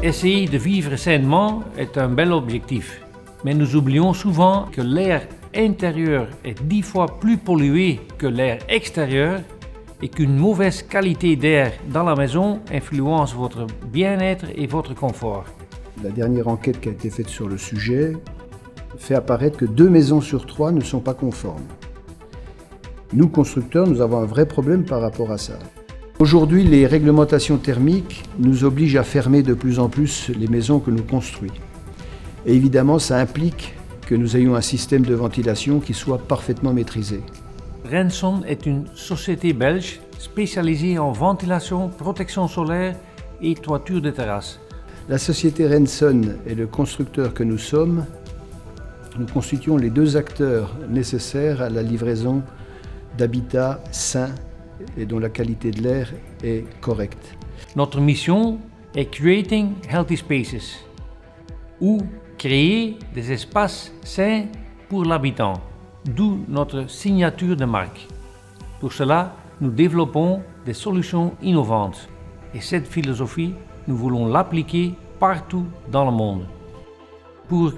Essayer de vivre sainement est un bel objectif, mais nous oublions souvent que l'air intérieur est 10 fois plus pollué que l'air extérieur et qu'une mauvaise qualité d'air dans la maison influence votre bien-être et votre confort. La dernière enquête qui a été faite sur le sujet fait apparaître que 2 maisons sur 3 ne sont pas conformes. Nous, constructeurs, nous avons un vrai problème par rapport à ça. Aujourd'hui, les réglementations thermiques nous obligent à fermer de plus en plus les maisons que nous construisons. Et évidemment, ça implique que nous ayons un système de ventilation qui soit parfaitement maîtrisé. Renson est une société belge spécialisée en ventilation, protection solaire et toiture de terrasse. La société Renson et le constructeur que nous sommes, nous constituons les 2 acteurs nécessaires à la livraison d'habitats sains et dont la qualité de l'air est correcte. Notre mission est Creating Healthy Spaces, ou créer des espaces sains pour l'habitant, d'où notre signature de marque. Pour cela, nous développons des solutions innovantes et cette philosophie, nous voulons l'appliquer partout dans le monde. Pour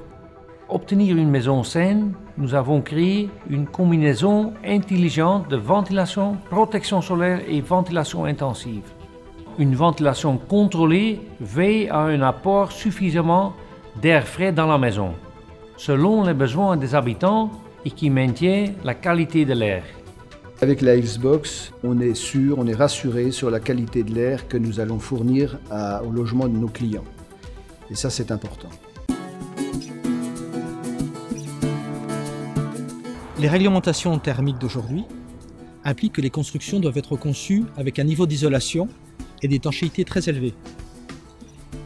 obtenir une maison saine, nous avons créé une combinaison intelligente de ventilation, protection solaire et ventilation intensive. Une ventilation contrôlée veille à un apport suffisamment d'air frais dans la maison, selon les besoins des habitants et qui maintient la qualité de l'air. Avec la Xbox, on est sûr, on est rassuré sur la qualité de l'air que nous allons fournir au logement de nos clients. Et ça, c'est important. Les réglementations thermiques d'aujourd'hui impliquent que les constructions doivent être conçues avec un niveau d'isolation et d'étanchéité très élevé.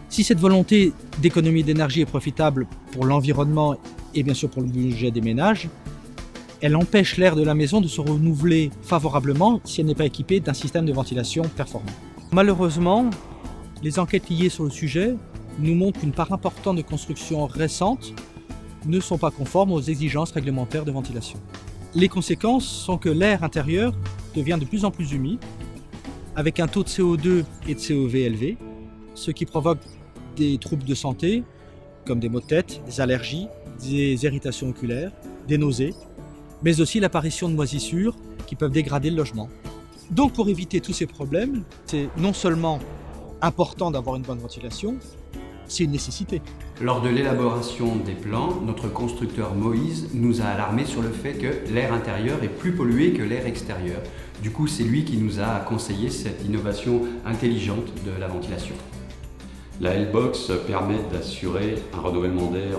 Si cette volonté d'économie d'énergie est profitable pour l'environnement et bien sûr pour le budget des ménages, elle empêche l'air de la maison de se renouveler favorablement si elle n'est pas équipée d'un système de ventilation performant. Malheureusement, les enquêtes liées sur le sujet nous montrent qu'une part importante de constructions récentes ne sont pas conformes aux exigences réglementaires de ventilation. Les conséquences sont que l'air intérieur devient de plus en plus humide, avec un taux de CO2 et de COV élevé, ce qui provoque des troubles de santé, comme des maux de tête, des allergies, des irritations oculaires, des nausées, mais aussi l'apparition de moisissures qui peuvent dégrader le logement. Donc pour éviter tous ces problèmes, c'est non seulement important d'avoir une bonne ventilation, c'est une nécessité. Lors de l'élaboration des plans, notre constructeur Moïse nous a alarmé sur le fait que l'air intérieur est plus pollué que l'air extérieur. Du coup, c'est lui qui nous a conseillé cette innovation intelligente de la ventilation. La L-Box permet d'assurer un renouvellement d'air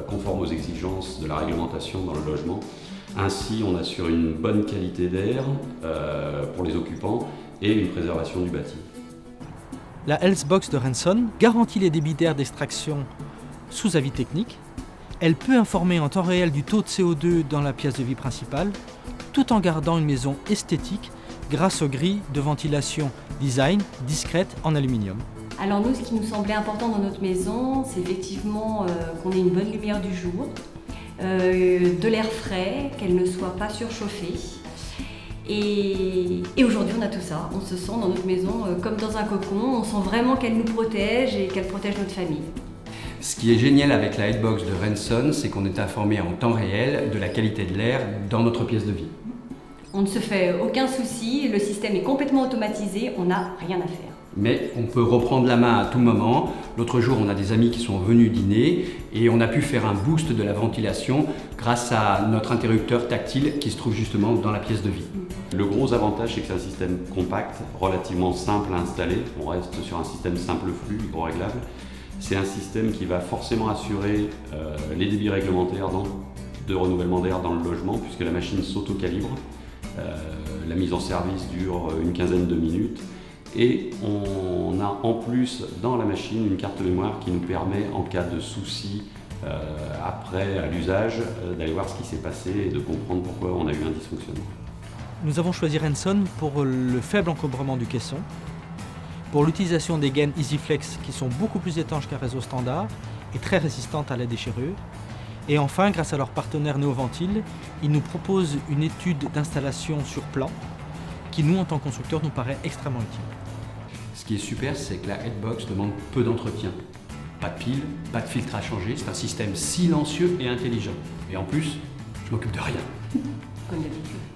conforme aux exigences de la réglementation dans le logement. Ainsi, on assure une bonne qualité d'air pour les occupants et une préservation du bâti. La Healthbox de Renson garantit les débits d'air d'extraction sous avis technique. Elle peut informer en temps réel du taux de CO2 dans la pièce de vie principale, tout en gardant une maison esthétique grâce aux grilles de ventilation design discrètes en aluminium. Alors nous, ce qui nous semblait important dans notre maison, c'est effectivement qu'on ait une bonne lumière du jour, de l'air frais, qu'elle ne soit pas surchauffée. Et aujourd'hui, on a tout ça. On se sent dans notre maison comme dans un cocon. On sent vraiment qu'elle nous protège et qu'elle protège notre famille. Ce qui est génial avec la Headbox de Renson, c'est qu'on est informé en temps réel de la qualité de l'air dans notre pièce de vie. On ne se fait aucun souci, le système est complètement automatisé, on n'a rien à faire. Mais on peut reprendre la main à tout moment. L'autre jour, on a des amis qui sont venus dîner et on a pu faire un boost de la ventilation grâce à notre interrupteur tactile qui se trouve justement dans la pièce de vie. Le gros avantage, c'est que c'est un système compact, relativement simple à installer. On reste sur un système simple flux, hydro-réglable. C'est un système qui va forcément assurer les débits réglementaires de renouvellement d'air dans le logement puisque la machine s'auto-calibre. La mise en service dure une quinzaine de minutes. Et on a en plus dans la machine une carte mémoire qui nous permet, en cas de souci après à l'usage, d'aller voir ce qui s'est passé et de comprendre pourquoi on a eu un dysfonctionnement. Nous avons choisi Renson pour le faible encombrement du caisson, pour l'utilisation des gaines EasyFlex qui sont beaucoup plus étanches qu'un réseau standard et très résistantes à la déchirure. Et enfin, grâce à leur partenaire Neoventil, ils nous proposent une étude d'installation sur plan qui, nous, en tant que constructeurs, nous paraît extrêmement utile. Ce qui est super, c'est que la Headbox demande peu d'entretien. Pas de pile, pas de filtre à changer, c'est un système silencieux et intelligent. Et en plus, je m'occupe de rien. Comme d'habitude.